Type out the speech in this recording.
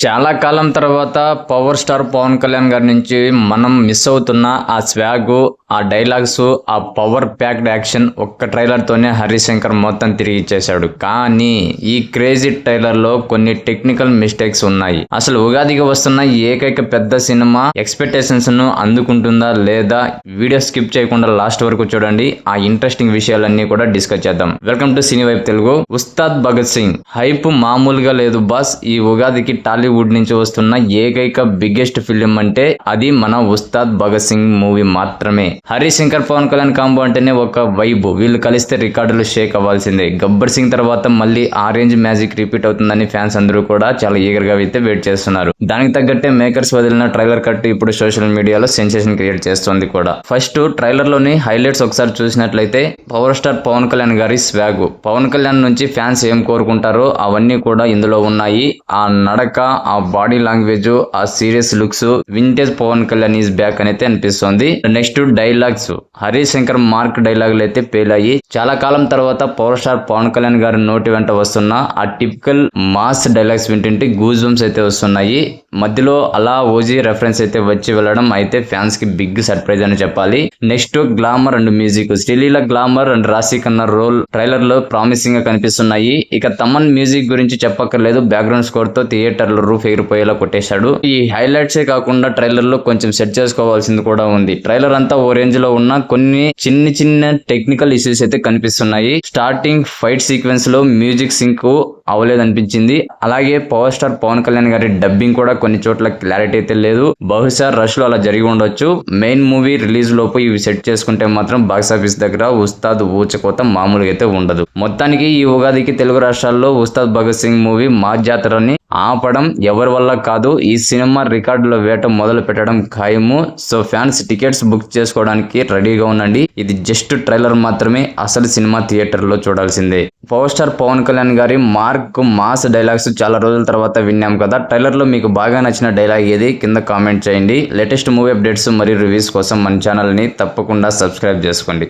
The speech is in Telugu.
చాలా కాలం తర్వాత పవర్ స్టార్ పవన్ కళ్యాణ్ గారి నుంచి మనం మిస్ అవుతున్న ఆ స్వాగ్, ఆ డైలాగ్స్, ఆ పవర్ ప్యాక్డ్ యాక్షన్ ఒక్క ట్రైలర్ తోనే హరిశంకర్ మొత్తం తిరిగి ఇచ్చేశాడు. కానీ ఈ క్రేజీ ట్రైలర్ లో కొన్ని టెక్నికల్ మిస్టేక్స్ ఉన్నాయి. అసలు ఉగాదికి వస్తున్న ఏకైక పెద్ద సినిమా ఎక్స్పెక్టేషన్స్ ను అందుకుంటుందా లేదా? వీడియో స్కిప్ చేయకుండా లాస్ట్ వరకు చూడండి. ఆ ఇంట్రెస్టింగ్ విషయాలన్నీ కూడా డిస్కస్ చేద్దాం. Welcome to Cine Vibe Telugu. Ustaad Bhagat Singh hype మామూలుగా లేదు బాస్. ఈ ఉగాదికి టాలీవుడ్ నుంచి వస్తున్న ఏకైక బిగ్గెస్ట్ ఫిలిం అంటే అది మన ఉస్తాద్ భగత్ సింగ్ మూవీ మాత్రమే. హరిశంకర్ పవన్ కళ్యాణ్ కాంబో అంటేనే ఒక వైబ్. వీళ్ళు కలిస్తే రికార్డులు షేక్ అవ్వాల్సిందే. గబ్బర్ సింగ్ తర్వాత మళ్ళీ ఆరెంజ్ మ్యాజిక్ రిపీట్ అవుతుందని ఫ్యాన్స్ అందరూ కూడా చాలా ఈగర్ గా అయితే వెయిట్ చేస్తున్నారు. దానికి తగ్గట్టే మేకర్స్ వదిలిన ట్రైలర్ కట్ ఇప్పుడు సోషల్ మీడియాలో సెన్సేషన్ క్రియేట్ చేస్తుంది కూడా. ఫస్ట్ ట్రైలర్ లోని హైలైట్స్ ఒకసారి చూసినట్లయితే పవర్ స్టార్ పవన్ కళ్యాణ్ గారి స్వాగ్. పవన్ కళ్యాణ్ నుంచి ఫ్యాన్స్ ఏం కోరుకుంటారో అవన్నీ కూడా ఇందులో ఉన్నాయి. ఆ నడక, ఆ బాడీ లాంగ్వేజ్, ఆ serious looks, vintage Pawan Kalyan is back అని అయితే అనిపిస్తుంది. నెక్స్ట్ డైలాగ్స్, హరిశంకర్ మార్క్ డైలాగులు అయితే పేలాయి. చాలా కాలం తర్వాత పవర్ స్టార్ పవన్ కళ్యాణ్ గారి నోటి వెంట వస్తున్న ఆ టిపికల్ మాస్ డైలాగ్స్ వింటుంటే గూజ్ బంప్స్ అయితే వస్తున్నాయి. మధ్యలో అలా ఓజీ రెఫరెన్స్ అయితే వచ్చి వెళ్ళడం అయితే ఫ్యాన్స్ కి బిగ్ సర్ప్రైజ్ అని చెప్పాలి. Next glamour and music. Sreeleela glamour and రాశి ఖన్నా రోల్ ట్రైలర్ లో ప్రామిసింగ్ గా కనిపిస్తున్నాయి. ఇక తమన్ మ్యూజిక్ గురించి చెప్పక్కర్లేదు. బ్యాక్గ్రౌండ్ స్కోర్ తో థియేటర్ లో రూఫ్ ఎగిరిపోయేలా కొట్టేశాడు. ఈ హైలైట్సే కాకుండా ట్రైలర్ లో కొంచెం సెట్ చేసుకోవాల్సింది కూడా ఉంది. ట్రైలర్ అంతా ఓ రేంజ్ లో ఉన్న కొన్ని చిన్న టెక్నికల్ ఇష్యూస్ అయితే కనిపిస్తున్నాయి. స్టార్టింగ్ ఫైట్ సీక్వెన్స్ లో మ్యూజిక్ సింక్ అవ్వలేదనిపించింది. అలాగే పవర్ స్టార్ పవన్ కళ్యాణ్ గారి డబ్బింగ్ కూడా కొన్ని చోట్ల క్లారిటీ అయితే లేదు. బహుశా రష్ లో అలా జరిగి ఉండొచ్చు. మెయిన్ మూవీ రిలీజ్ లోపు ఇవి సెట్ చేసుకుంటే మాత్రం బాక్సాఫీస్ దగ్గర ఉస్తాద్ ఊచకోత మామూలుగా అయితే ఉండదు. మొత్తానికి ఈ ఉగాదికి తెలుగు రాష్ట్రాల్లో ఉస్తాద్ భగత్ సింగ్ మూవీ మా జాతరని ఆపడం ఎవరి వల్ల కాదు. ఈ సినిమా రికార్డుల వేట మొదలు పెట్టడం ఖాయము. సో ఫ్యాన్స్ టికెట్స్ బుక్ చేసుకోవడానికి రెడీగా ఉండండి. ఇది జస్ట్ ట్రైలర్ మాత్రమే. అసలు సినిమా థియేటర్ లో చూడాల్సిందే. పవర్ స్టార్ పవన్ కళ్యాణ్ గారి మార్క్ మాస్ డైలాగ్స్ చాలా రోజుల తర్వాత విన్నాం కదా. ట్రైలర్ లో మీకు బాగా నచ్చిన డైలాగ్ ఏది కింద కామెంట్ చేయండి. లేటెస్ట్ మూవీ అప్డేట్స్ మరియు రివ్యూస్ కోసం మన ఛానల్ ని తప్పకుండా సబ్స్క్రైబ్ చేసుకోండి.